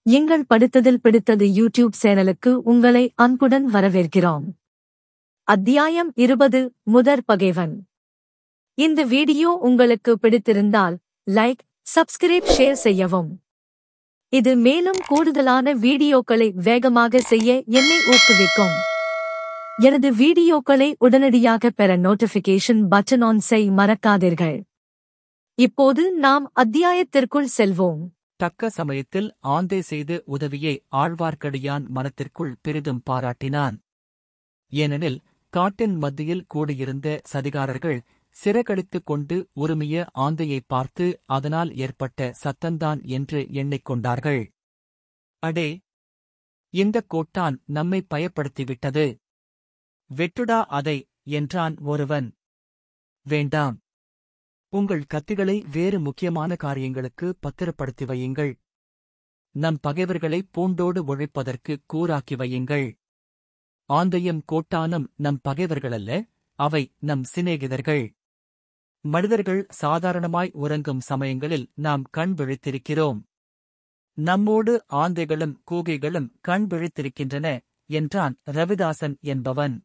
எங்கள் படித்ததில் பிடித்தது யூடியூப் சேனலுக்கு உங்களை அன்புடன் வரவேற்கிறோம். அத்தியாயம் 20 முதற் பகைவன். இந்த வீடியோ உங்களுக்கு பிடித்திருந்தால் லைக், சப்ஸ்கிரைப், ஷேர் செய்யவும். இது மேலும் கூடுதலான வீடியோக்களை வேகமாக செய்ய என்னை ஊக்குவிக்கும். எனது வீடியோக்களை உடனடியாக பெற நோட்டிஃபிகேஷன் பட்டன் ஆன் செய் மறக்காதீர்கள். இப்போது நாம் அத்தியாயத்திற்குள் செல்வோம். தக்க சமயத்தில் ஆந்தை செய்து உதவியை ஆழ்வார்க்கடியான் மனத்திற்குள் பெரிதும் பாராட்டினான். ஏனெனில் காட்டின் மத்தியில் கூடியிருந்த சதிகாரர்கள் சிறகடித்துக் கொண்டு உருமிய ஆந்தையைப் பார்த்து அதனால் ஏற்பட்ட சத்தந்தான் என்று எண்ணிக்கொண்டார்கள். அடே, இந்தக் கோட்டான் நம்மை பயப்படுத்திவிட்டது. வெட்டுடா அதை என்றான் ஒருவன். வேண்டாம், உங்கள் கத்திகளை வேறு முக்கியமான காரியங்களுக்கு பத்திரப்படுத்தி வையுங்கள். நம் பகைவர்களை பூண்டோடு ஒழிப்பதற்கு கூராக்கி வையுங்கள். ஆந்தையும் கோட்டானும் நம் பகைவர்களல்ல, அவை நம் சிநேகிதர்கள். மனிதர்கள் சாதாரணமாய் உறங்கும் சமயங்களில் நாம் கண் விழித்திருக்கிறோம். நம்மோடு ஆந்தைகளும் கூகைகளும் கண் விழித்திருக்கின்றன என்றான் ரவிதாசன் என்பவன்.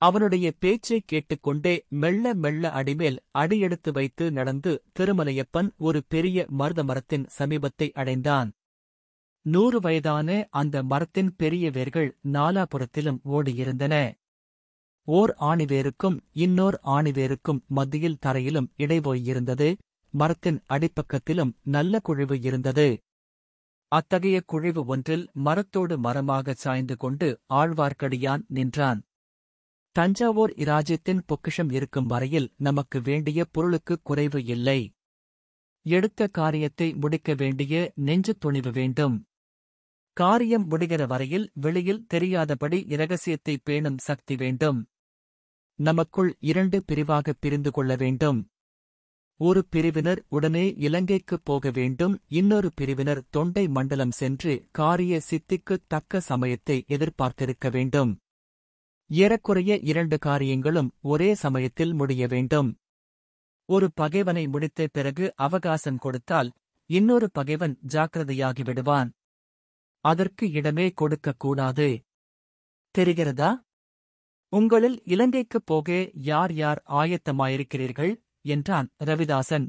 அவனுடைய பேச்சைக் கேட்டுக்கொண்டே மெல்ல மெல்ல அடிமேல் அடியெடுத்து வைத்து நடந்து திருமலையப்பன் ஒரு பெரிய மருத மரத்தின் சமீபத்தை அடைந்தான். 100 வயதான அந்த மரத்தின் பெரிய வேர்கள் நாலாபுறத்திலும் ஓடியிருந்தன. ஓர் ஆணிவேருக்கும் இன்னோர் ஆணிவேருக்கும் மத்தியில் தரையிலும் இடைபோயிருந்தது. மரத்தின் அடிப்பக்கத்திலும் நல்ல குழிவு இருந்தது. அத்தகைய குழிவு ஒன்றில் மரத்தோடு மரமாகச் சாய்ந்து கொண்டு ஆழ்வார்க்கடியான் நின்றான். தஞ்சாவூர் இராஜ்யத்தின் பொக்கிஷம் இருக்கும் வரையில் நமக்கு வேண்டிய பொருளுக்குக் குறைவு இல்லை. எடுத்த காரியத்தை முடிக்க வேண்டிய நெஞ்சு துணிவு வேண்டும். காரியம் முடிகிற வரையில் வெளியில் தெரியாதபடி இரகசியத்தை பேணும் சக்தி வேண்டும். நமக்குள் 2 பிரிவாகப் பிரிந்து கொள்ள வேண்டும். ஒரு பிரிவினர் உடனே இலங்கைக்குப் போக வேண்டும். இன்னொரு பிரிவினர் தொண்டை மண்டலம் சென்று காரிய சித்திக்குத் தக்க சமயத்தை எதிர்பார்த்திருக்க வேண்டும். ஏறக்குறைய 2 காரியங்களும் ஒரே சமயத்தில் முடிய வேண்டும். ஒரு பகைவனை முடித்த பிறகு அவகாசம் கொடுத்தால் இன்னொரு பகைவன் ஜாக்கிரதையாகிவிடுவான். அதற்கு இடமே கொடுக்கக்கூடாது. தெரிகிறதா? உங்களில் இலங்கைக்குப் போக யார் யார் ஆயத்தமாயிருக்கிறீர்கள் என்றான் ரவிதாசன்.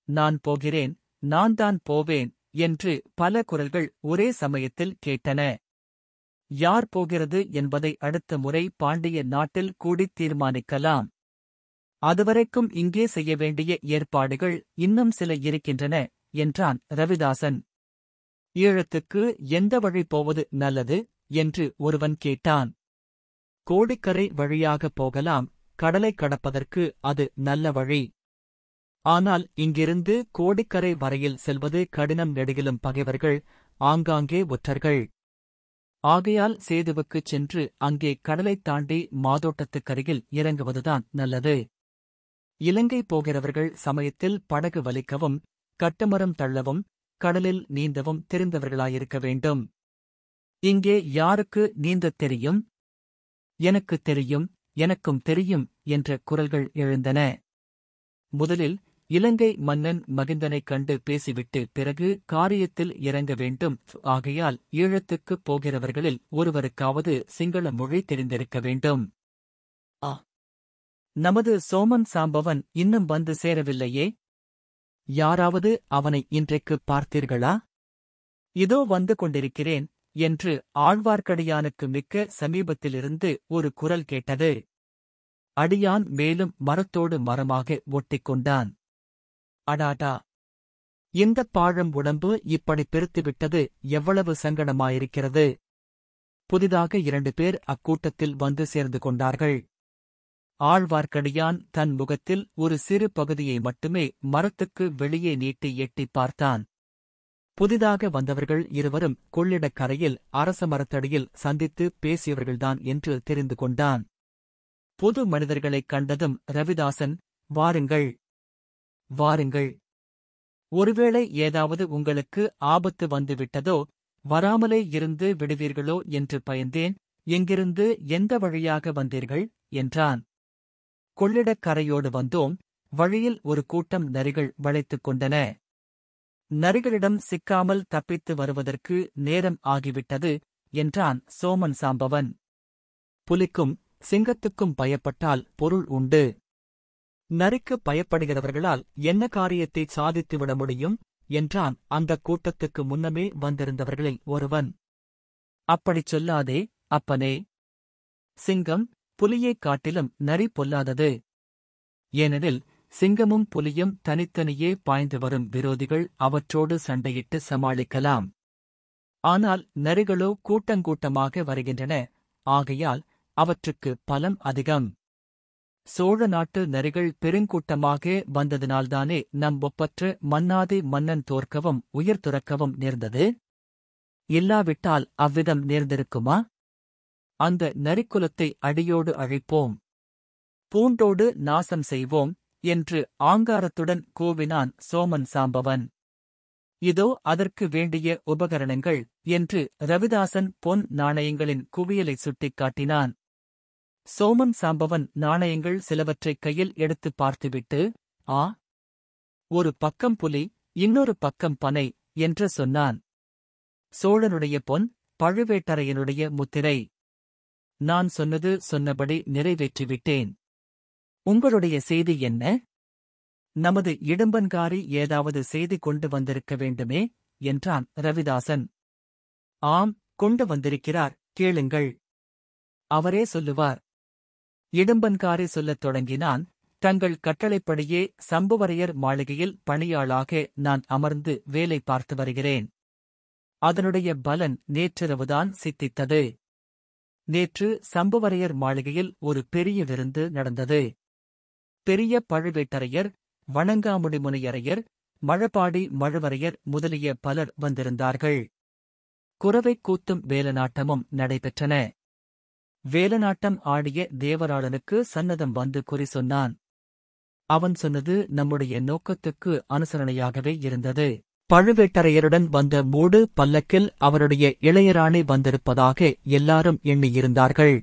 நான் போகிறேன், நான் தான் போவேன் என்று பல குரல்கள் ஒரே சமயத்தில் கேட்டன. யார் போகிறது என்பதை அடுத்த முறை பாண்டிய நாட்டில் கூடித் தீர்மானிக்கலாம். அதுவரைக்கும் இங்கே செய்ய வேண்டிய ஏற்பாடுகள் இன்னும் சில இருக்கின்றன என்றான் ரவிதாசன். ஈழத்துக்கு எந்த வழி போவது நல்லது என்று ஒருவன் கேட்டான். கோடிக்கரை வழியாகப் போகலாம். கடலை கடப்பதற்கு அது நல்ல வழி. ஆனால் இங்கிருந்து கோடிக்கரை வரையில் செல்வது கடினம். நெடுகிலும் பகைவர்கள், ஆங்காங்கே ஒற்றர்கள். ஆகையால் சேதுவுக்குச் சென்று அங்கே கடலைத் தாண்டி மாதோட்டத்துக்கருகில் இறங்குவதுதான் நல்லது. இலங்கை போகிறவர்கள் சமயத்தில் படகு வலிக்கவும் கட்டுமரம் தள்ளவும் கடலில் நீந்தவும் தெரிந்தவர்களாயிருக்க வேண்டும். இங்கே யாருக்கு நீந்தத் தெரியும்? எனக்குத் தெரியும், எனக்கும் தெரியும் என்ற குரல்கள் எழுந்தன. முதலில் இலங்கை மன்னன் மகிந்தனைக் கண்டு பேசிவிட்டு பிறகு காரியத்தில் இறங்க வேண்டும். ஆகையால் ஈழத்துக்குப் போகிறவர்களில் ஒருவருக்காவது சிங்கள மொழி தெரிந்திருக்க வேண்டும். நமது சோமன் சாம்பவன் இன்னும் வந்து சேரவில்லையே. யாராவது அவனை இன்றைக்குப் பார்த்தீர்களா? இதோ வந்து கொண்டிருக்கிறேன் என்று ஆழ்வார்க்கடியானுக்கு மிக்க சமீபத்திலிருந்து ஒரு குரல் கேட்டது. அடியான் மேலும் மரத்தோடு மரமாக ஒட்டிக்கொண்டான். அடாடா, இந்தப் பாழம் உடம்பு இப்படி பெருத்துவிட்டது, எவ்வளவு சங்கடமாயிருக்கிறது. புதிதாக 2 பேர் அக்கூட்டத்தில் வந்து சேர்ந்து கொண்டார்கள். ஆழ்வார்க்கடியான் தன் முகத்தில் ஒரு சிறு பகுதியை மட்டுமே மரத்துக்கு வெளியே நீட்டி எட்டிப் பார்த்தான். புதிதாக வந்தவர்கள் இருவரும் கொள்ளிடக் கரையில் அரச மரத்தடியில் சந்தித்து பேசியவர்கள்தான் என்று தெரிந்து கொண்டான். பொது மனிதர்களைக் கண்டதும் ரவிதாசன், வாருங்கள், வாருங்கள். ஒருவேளை ஏதாவது உங்களுக்கு ஆபத்து வந்துவிட்டதோ, வராமலே இருந்து விடுவீர்களோ என்று பயந்தேன். எங்கிருந்து எந்த வழியாக வந்தீர்கள் என்றான். கொள்ளிடக் கரையோடு வந்தோம். வழியில் ஒரு கூட்டம் நரிகள் வளைத்துக் கொண்டன. நரிகளிடம் சிக்காமல் தப்பித்து வருவதற்கு நேரம் ஆகிவிட்டது என்றான் சோமன் சாம்பவன். புலிக்கும் சிங்கத்துக்கும் பயப்பட்டால் பொருள் உண்டு. நரிக்கு பயப்படுகிறவர்களால் என்ன காரியத்தை சாதித்துவிட முடியும் என்றான் அந்தக் கூட்டத்துக்கு முன்னமே வந்திருந்தவர்களில் ஒருவன். அப்படிச் சொல்லாதே அப்பனே. சிங்கம் புலியைக் காட்டிலும் நரி பொல்லாதது. ஏனெனில் சிங்கமும் புலியும் தனித்தனியே பாய்ந்து வரும் விரோதிகள் அவற்றோடு சண்டையிட்டு சமாளிக்கலாம். ஆனால் நரிகளோ கூட்டங்கூட்டமாக வருகின்றன. ஆகையால் அவற்றுக்கு பலம் அதிகம். சோழ நாட்டு நரிகள் பெருங்கூட்டமாக வந்ததினால்தானே நம் ஒப்பற்ற மன்னாதி மன்னன் தோற்கவும் உயிர் துறக்கவும் நேர்ந்தது. இல்லாவிட்டால் அவ்விதம் நேர்ந்திருக்குமா? அந்த நரிக்குலத்தை அடியோடு அழிப்போம், பூண்டோடு நாசம் செய்வோம் என்று ஆங்காரத்துடன் கூவினான் சோமன் சாம்பவன். இதோ அதற்கு வேண்டிய உபகரணங்கள் என்று ரவிதாசன் பொன் நாணயங்களின் குவியலை சுட்டிக்காட்டினான். சோமன் சாம்பவன் நாணயங்கள் சிலவற்றைக் கையில் எடுத்துப் பார்த்துவிட்டு, ஆ, ஒரு பக்கம் புலி, இன்னொரு பக்கம் பனை என்று சொன்னான். சோழனுடைய பொன், பழுவேட்டரையனுடைய முத்திரை. நான் சொன்னது சொன்னபடி நிறைவேற்றிவிட்டேன். உங்களுடைய செய்தி என்ன? நமது இடும்பன்காரி ஏதாவது செய்தி கொண்டு வந்திருக்க வேண்டுமே என்றான் ரவிதாசன். ஆம், கொண்டு வந்திருக்கிறார், கேளுங்கள். அவரே சொல்லுவார். இடும்பன்காரி சொல்லத் தொடங்கினான். தங்கள் கட்டளைப்படியே சம்புவரையர் மாளிகையில் பணியாளாக நான் அமர்ந்து வேலை பார்த்து வருகிறேன். அதனுடைய பலன் நேற்றிரவுதான் சித்தித்தது. நேற்று சம்புவரையர் மாளிகையில் ஒரு பெரிய விருந்து நடந்தது. பெரிய பழுவேட்டரையர், வணங்காமுடி முனியரையர், மழபாடி மழுவரையர் முதலிய பலர் வந்திருந்தார்கள். குரவைக் கூத்தும் வேலநாட்டமும் நடைபெற்றன. வேலநாட்டம் ஆடிய தேவராளனுக்கு சன்னதம் வந்து குறி சொன்னான். அவன் சொன்னது நம்முடைய நோக்கத்துக்கு அனுசரணையாகவே இருந்தது. பழுவேட்டரையருடன் வந்த மூடு பல்லக்கில் அவருடைய இளையராணி வந்திருப்பதாக எல்லாரும் எண்ணியிருந்தார்கள்.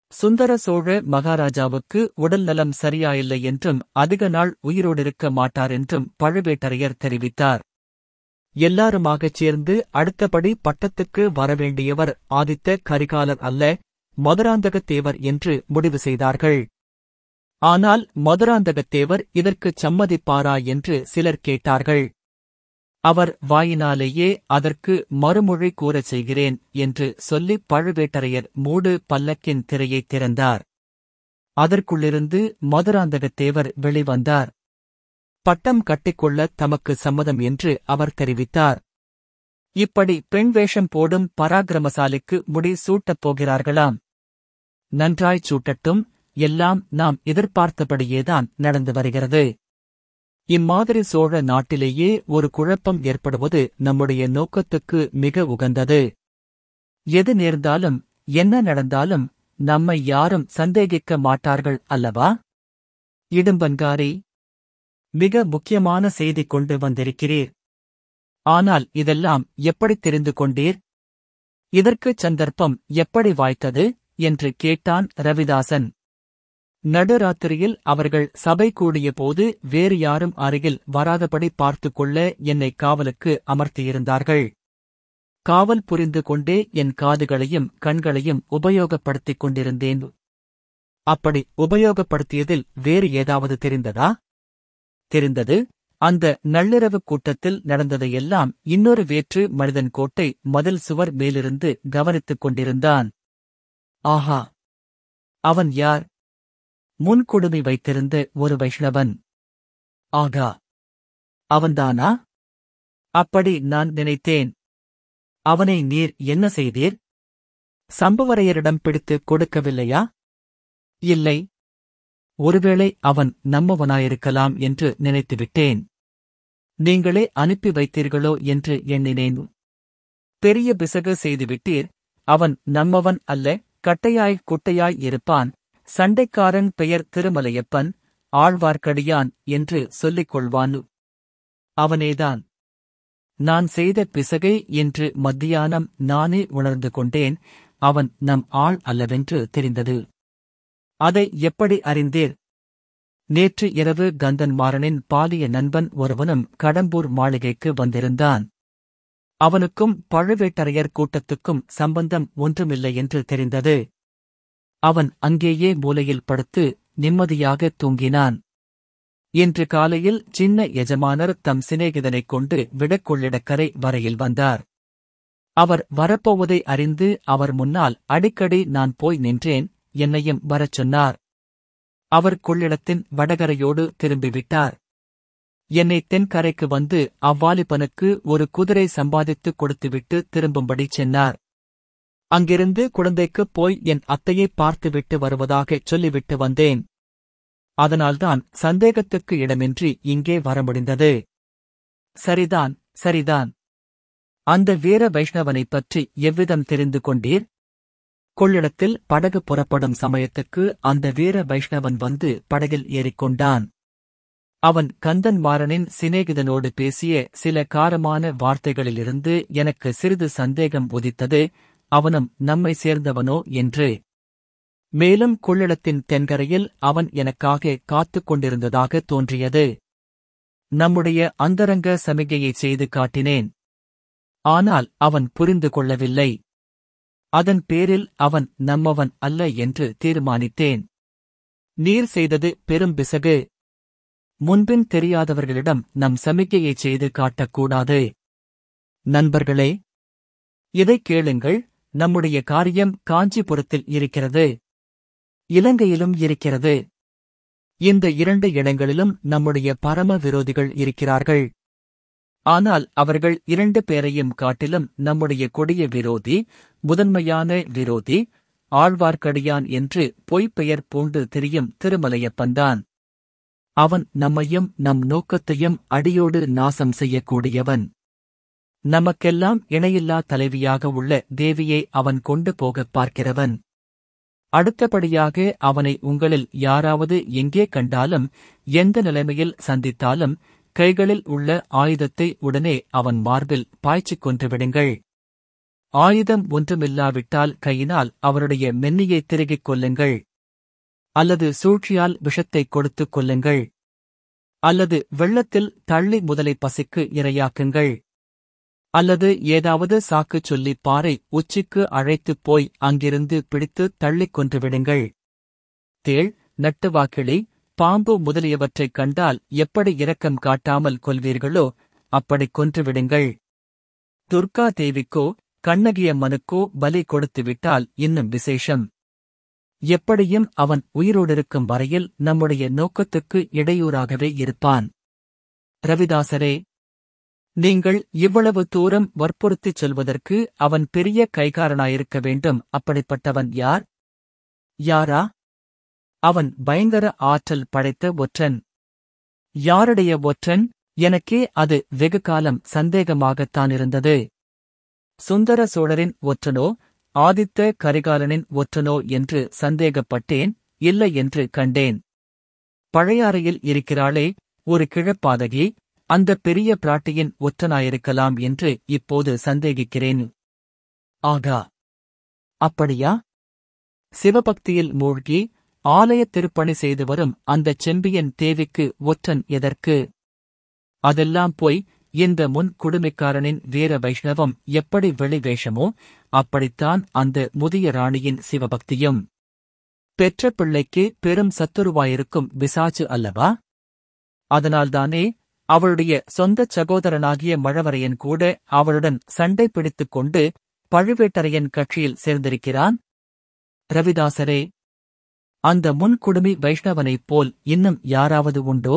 சுந்தர சோழ மகாராஜாவுக்கு உடல் நலம் சரியாயில்லை என்றும் அதிக நாள் உயிரோடிருக்க மாட்டாரென்றும் பழுவேட்டரையர் தெரிவித்தார். எல்லாருமாகச் சேர்ந்து அடுத்தபடி பட்டத்துக்கு வரவேண்டியவர் ஆதித்த கரிகாலர் அல்ல, மதுராந்தகத்தேவர் என்று முடிவு செய்தார்கள். ஆனால் மதுராந்தகத்தேவர் இதற்குச் சம்மதிப்பாரா என்று சிலர் கேட்டார்கள். அவர் வாயினாலேயே அதற்கு மறுமொழி கூறச் செய்கிறேன் என்று சொல்லிப் பழுவேட்டரையர் மூடு பல்லக்கின் திரையைத் திறந்தார். அதற்குள்ளிருந்து மதுராந்தகத்தேவர் வெளிவந்தார். பட்டம் கட்டிக்கொள்ள தமக்கு சம்மதம் என்று அவர் தெரிவித்தார். இப்படி பெண் வேஷம் போடும் பராக்கிரமசாலிக்கு முடி சூட்டப் போகிறார்களாம். நன்றாய்ச் சூட்டட்டும், எல்லாம் நாம் எதிர்பார்த்தபடியேதான் நடந்து வருகிறது. இம்மாதிரி சோழ நாட்டிலேயே ஒரு குழப்பம் ஏற்படுவது நம்முடைய நோக்கத்துக்கு மிக உகந்தது. எது நேர்ந்தாலும் என்ன நடந்தாலும் நம்மை யாரும் சந்தேகிக்க மாட்டார்கள் அல்லவா? இடும்பன்காரி, மிக முக்கியமான செய்தி கொண்டு வந்திருக்கிறீர். ஆனால் இதெல்லாம் எப்படித் தெரிந்து கொண்டீர்? இதற்குச் சந்தர்ப்பம் எப்படி வாய்த்தது என்று கேட்டான் ரவிதாசன். நடுராத்திரியில் அவர்கள் சபை கூடிய போது வேறு யாரும் அருகில் வராதபடி பார்த்துக் கொள்ள என்னை காவலுக்கு அமர்த்தியிருந்தார்கள். காவல் புரிந்து கொண்டே என் காதுகளையும் கண்களையும் உபயோகப்படுத்திக் கொண்டிருந்தேன். அப்படி உபயோகப்படுத்தியதில் வேறு ஏதாவது தெரிந்ததா? தெரிந்தது. அந்த நள்ளிரவு கூட்டத்தில் நடந்ததையெல்லாம் இன்னொரு வேற்று மனிதன் கோட்டை மதில் சுவர் மேலிருந்து கவனித்துக் கொண்டிருந்தான். ஆஹா! அவன் யார்? முன்குடுமி வைத்திருந்த ஒரு வைஷ்ணவன். ஆகா! அவன்தானா? அப்படி நான் நினைத்தேன். அவனை நீர் என்ன செய்தீர்? சம்புவரையரிடம் பிடித்து கொடுக்கவில்லையா? இல்லை. ஒருவேளை அவன் நம்மவனாயிருக்கலாம் என்று நினைத்துவிட்டேன். நீங்களே அனுப்பி வைத்தீர்களோ என்று எண்ணினேன். பெரிய பிசகு செய்துவிட்டீர். அவன் நம்மவன் அல்ல, கட்டையாய் குட்டையாய் இருப்பான். சண்டைக்காரன் பெயர் திருமலையப்பன், ஆழ்வார்க்கடியான் என்று சொல்லிக் கொள்வான். அவனேதான். நான் செய்த பிசகை என்று மத்தியானம் நானே உணர்ந்து கொண்டேன். அவன் நம் ஆள் அல்லவென்று தெரிந்தது. அதை எப்படி அறிந்தீர்? நேற்று இரவு கந்தன்மாறனின் பாலிய நண்பன் ஒருவனும் கடம்பூர் மாளிகைக்கு வந்திருந்தான். அவனுக்கும் பழுவேட்டரையர் கூட்டத்துக்கும் சம்பந்தம் ஒன்றுமில்லை என்று தெரிந்தது. அவன் அங்கேயே மூலையில் படுத்து நிம்மதியாக தூங்கினான். இன்று காலையில் சின்ன எஜமானர் தம் சிநேகிதனைக் கொண்டு விடக்கொள்ளிடக்கரை வரையில் வந்தார். அவர் வரப்போவதை அறிந்து அவர் முன்னால் அடிக்கடி நான் போய் நின்றேன், என்னையும் வரச் சொன்னார். அவர் கொள்ளிடத்தின் வடகரையோடு திரும்பிவிட்டார். என்னை தென்கரைக்கு வந்து அவ்வாலிபனுக்கு ஒரு குதிரை சம்பாதித்துக் கொடுத்துவிட்டு திரும்பும்படி சொன்னார். அங்கிருந்து குழந்தைக்குப் போய் என் அத்தையை பார்த்துவிட்டு வருவதாகச் சொல்லிவிட்டு வந்தேன். அதனால்தான் சந்தேகத்துக்கு இடமின்றி இங்கே வர முடிந்தது. சரிதான், சரிதான். அந்த வீர வைஷ்ணவனைப் பற்றி எவ்விதம் தெரிந்து கொண்டீர்? கொள்ளிடத்தில் படகு புறப்படும் சமயத்துக்கு அந்த வீர வைஷ்ணவன் வந்து படகில் ஏறிக்கொண்டான். அவன் கந்தன்மாறனின் சிநேகிதனோடு பேசிய சில காரமான வார்த்தைகளிலிருந்து எனக்கு சிறிது சந்தேகம் உதித்தது, அவனும் நம்மை சேர்ந்தவனோ என்று. மேலும் கொள்ளிடத்தின் தென்கரையில் அவன் எனக்காக காத்துக் கொண்டிருந்ததாக தோன்றியது. நம்முடைய அந்தரங்க சமிகையை செய்து காட்டினேன். ஆனால் அவன் புரிந்து கொள்ளவில்லை. அதன் பேரில் அவன் நம்மவன் அல்ல என்று தீர்மானித்தேன். நீர் செய்தது பெரும் பிசகு. முன்பின் தெரியாதவர்களிடம் நம் சமிக்கையைச் செய்து காட்டக்கூடாது. நண்பர்களே, இதைக் கேளுங்கள். நம்முடைய காரியம் காஞ்சிபுரத்தில் இருக்கிறது, இலங்கையிலும் இருக்கிறது. இந்த 2 இடங்களிலும் நம்முடைய பரம விரோதிகள் இருக்கிறார்கள். ஆனால் அவர்கள் 2 பேரையும் காட்டிலும் நம்முடைய கொடிய விரோதி, முதன்மையான விரோதி, ஆழ்வார்க்கடியான் என்று பொய்ப்பெயர் பூண்டு திரியும் திருமலையப்பன்தான். அவன் நம்மையும் நம் நோக்கத்தையும் அடியோடு நாசம் செய்யக்கூடியவன். நமக்கெல்லாம் இணையில்லா தலைவியாக உள்ள தேவியை அவன் கொண்டு போகப் பார்க்கிறவன். அடுத்தபடியாக அவனை உங்களில் யாராவது எங்கே கண்டாலும், எந்த நிலைமையில் சந்தித்தாலும், கைகளில் உள்ள ஆயுதத்தை உடனே அவன் மார்பில் பாய்ச்சிக் கொன்றுவிடுங்கள். ஆயுதம் ஒன்றுமில்லாவிட்டால் கையினால் அவருடைய மென்னியைத் திருகிக் கொல்லுங்கள். அல்லது சூழ்ச்சியால் விஷத்தைக் கொடுத்துக் கொல்லுங்கள். அல்லது வெள்ளத்தில் தள்ளி முதலை பசிக்கு இரையாக்குங்கள். அல்லது ஏதாவது சாக்குச் சொல்லி பாறை உச்சிக்கு அழைத்துப் போய் அங்கிருந்து பிடித்து தள்ளிக் கொன்றுவிடுங்கள். தேள், நட்டுவாக்கிளி, பாம்பு முதலியவற்றைக் கண்டால் எப்படி இரக்கம் காட்டாமல் கொல்வீர்களோ அப்படிக் கொன்றுவிடுங்கள். துர்கா தேவிக்கோ கண்ணகியம்மனுக்கோ பலி கொடுத்துவிட்டால் இன்னும் விசேஷம். எப்படியும் அவன் உயிரோடிருக்கும் வரையில் நம்முடைய நோக்கத்துக்கு இடையூறாகவே இருப்பான். ரவிதாசரே, நீங்கள் இவ்வளவு தூரம் வற்புறுத்திச் சொல்வதற்கு அவன் பெரிய கைகாரனாயிருக்க வேண்டும். அப்படிப்பட்டவன் யார்? யாரா? அவன் பயங்கர ஆற்றல் படைத்த ஒற்றன். யாருடைய ஒற்றன்? எனக்கே அது வெகு காலம் சந்தேகமாகத்தானிருந்தது. சுந்தர சோழரின் ஒற்றனோ ஆதித்த கரிகாலனின் ஒற்றனோ என்று சந்தேகப்பட்டேன். இல்லை என்று கண்டேன். பழையாறையில் இருக்கிறாளே ஒரு கிழப்பாதகி, அந்த பெரிய பிராட்டியின் ஒற்றனாயிருக்கலாம் என்று இப்போது சந்தேகிக்கிறேன். ஆகா, அப்படியா? சிவபக்தியில் மூழ்கி ஆலயத் திருப்பணி செய்து வரும் அந்தச் செம்பியன் தேவிக்கு ஒற்றன் எதற்கு? அதெல்லாம் போய் இந்த முன் குடுமிக்காரனின் வீர வைஷ்ணவம் எப்படி வெளிவேஷமோ அப்படித்தான் அந்த முதிய ராணியின் சிவபக்தியும். பெற்ற பிள்ளைக்கு பெரும் சத்துருவாயிருக்கும் பிசாசு அல்லவா? அதனால்தானே அவளுடைய சொந்தச் சகோதரனாகிய மழவரையன் கூட அவளுடன் சண்டை பிடித்துக் கொண்டு பழுவேட்டரையன் கட்சியில் சேர்ந்திருக்கிறான். ரவிதாசரே, அந்த முன்குடுமி வைஷ்ணவனைப் போல் இன்னும் யாராவது உண்டோ?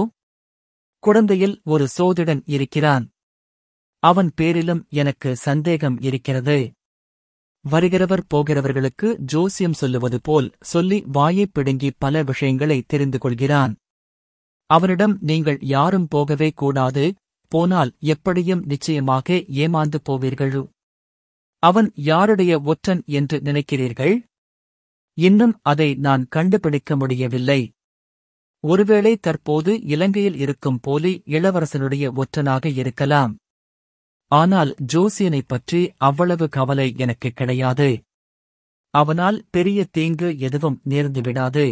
குழந்தையில் ஒரு சோதிடன் இருக்கிறான். அவன் பேரிலும் எனக்கு சந்தேகம் இருக்கிறது. வருகிறவர் போகிறவர்களுக்கு ஜோசியம் சொல்லுவது போல் சொல்லி வாயைப் பிடுங்கி பல விஷயங்களை தெரிந்து கொள்கிறான். அவனிடம் நீங்கள் யாரும் போகவே கூடாது, போனால் எப்படியும் நிச்சயமாக ஏமாந்து போவீர்கள். அவன் யாருடைய ஒற்றன் என்று நினைக்கிறீர்கள்? இன்னும் அதை நான் கண்டுபிடிக்க முடியவில்லை. ஒருவேளை தற்போது இலங்கையில் இருக்கும் போலி இளவரசனுடைய ஒற்றனாக இருக்கலாம். ஆனால் ஜோசியனைப் பற்றி அவ்வளவு கவலை எனக்கு கிடையாது. அவனால் பெரிய தீங்கு எதுவும் நேர்ந்துவிடாது.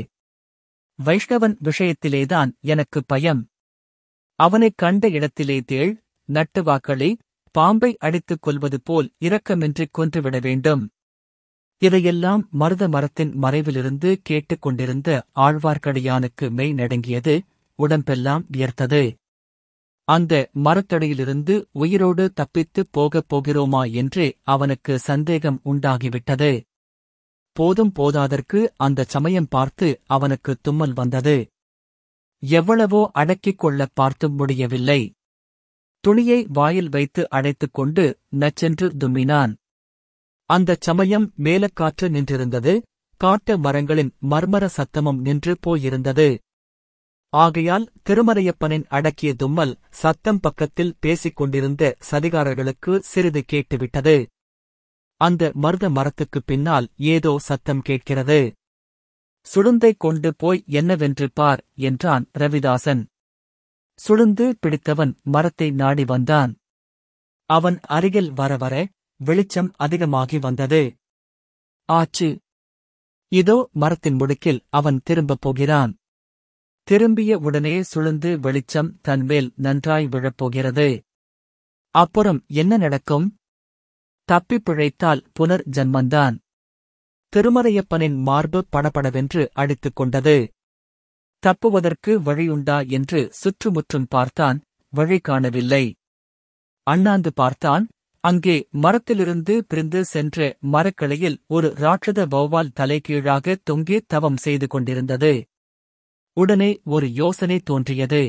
வைஷ்ணவன் விஷயத்திலேதான் எனக்கு பயம். அவனைக் கண்ட இடத்திலே தேள், நட்டுவாக்களி, பாம்பை அடித்துக் கொல்வது போல் இரக்கமின்றிக் கொன்றுவிட வேண்டும். இதையெல்லாம் மருத மரத்தின் மறைவிலிருந்து கேட்டுக் கொண்டிருந்த ஆழ்வார்க்கடியானுக்கு மெய் நடுங்கியது, உடம்பெல்லாம் வியர்த்தது. அந்த மரத்தடியிலிருந்து உயிரோடு தப்பித்துப் போகப் போகிறோமா என்று அவனுக்கு சந்தேகம் உண்டாகிவிட்டது. போதும் போதாதற்கு அந்தச் சமயம் பார்த்து அவனுக்கு தும்மல் வந்தது. எவ்வளவோ அடக்கிக் கொள்ளப் பார்த்தும் முடியவில்லை. துணியை வாயில் வைத்து அடைத்துக் கொண்டு நச்சென்று தும்மினான். அந்தச் சமயம் மேலக்காற்று நின்றிருந்தது, காட்டு மரங்களின் மர்மர சத்தமும் நின்று போயிருந்தது. ஆகையால் திருமலையப்பனின் அடக்கிய தும்மல் சத்தம் பக்கத்தில் பேசிக் கொண்டிருந்த சதிகாரர்களுக்கு சிறிது கேட்டுவிட்டது. அந்த மருத மரத்துக்குப் பின்னால் ஏதோ சத்தம் கேட்கிறது. சுளுந்தைக் கொண்டு போய் என்னவென்று பார் என்றான் ரவிதாசன். சுளுந்து பிடித்தவன் மரத்தை நாடி வந்தான். அவன் அருகில் வரவர வெளிச்சம் அதிகமாகி வந்தது. ஆச்சு! இதோ மரத்தின் முடுக்கில் அவன் திரும்பப் போகிறான். திரும்பிய உடனே சுளுந்து வெளிச்சம் தன்மேல் நன்றாய் விழப்போகிறது. அப்புறம் என்ன நடக்கும்? தப்பிப் பிழைத்தால் புனர் ஜன்மந்தான். திருமலையப்பனின் மார்பு படபடவென்று அடித்துக் கொண்டது. தப்புவதற்கு வழியுண்டா என்று சுற்றுமுற்றும் பார்த்தான், வழி காணவில்லை. அண்ணாந்து பார்த்தான், அங்கே மரத்திலிருந்து பிரிந்து சென்ற மரக்கிளையில் ஒரு ராட்சத வௌவால் தலைகீழாக தொங்கி தவம் செய்து கொண்டிருந்தது. உடனே ஒரு யோசனை தோன்றியது.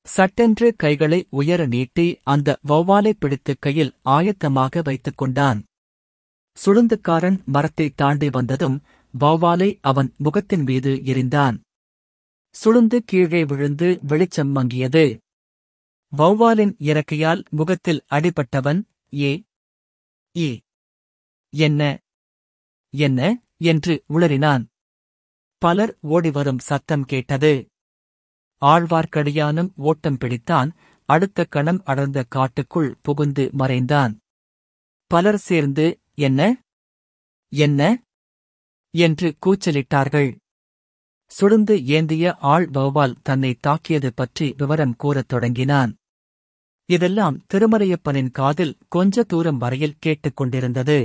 சட்டென்று கைகளை உயர நீட்டி அந்த வௌவாலை பிடித்து கையில் ஆயத்தமாக வைத்துக் கொண்டான். சுளுந்துக்காரன் மரத்தை தாண்டி வந்ததும் வௌவாலை அவன் முகத்தின் மீது எறிந்தான். சுளுந்து கீழே விழுந்து வெளிச்சம் மங்கியது. வௌவாலின் இறக்கையால் முகத்தில் அடிபட்டவன், ஏ ஏ என்ன என்ன என்று உளறினான். பலர் ஓடிவரும் சத்தம் கேட்டது. ஆழ்வார்க்கடியானும் ஓட்டம் பிடித்தான். அடுத்த கணம் அடர்ந்த காட்டுக்குள் புகுந்து மறைந்தான். பலர் சேர்ந்து என்ன என்ன என்று கூச்சலிட்டார்கள். சுளுந்து ஏந்திய ஆள் வௌவால் தன்னை தாக்கியது பற்றி விவரம் கூறத் தொடங்கினான். இதெல்லாம் திருமலையப்பனின் காதில் கொஞ்ச தூரம் வரையில் கேட்டுக் கொண்டிருந்தது.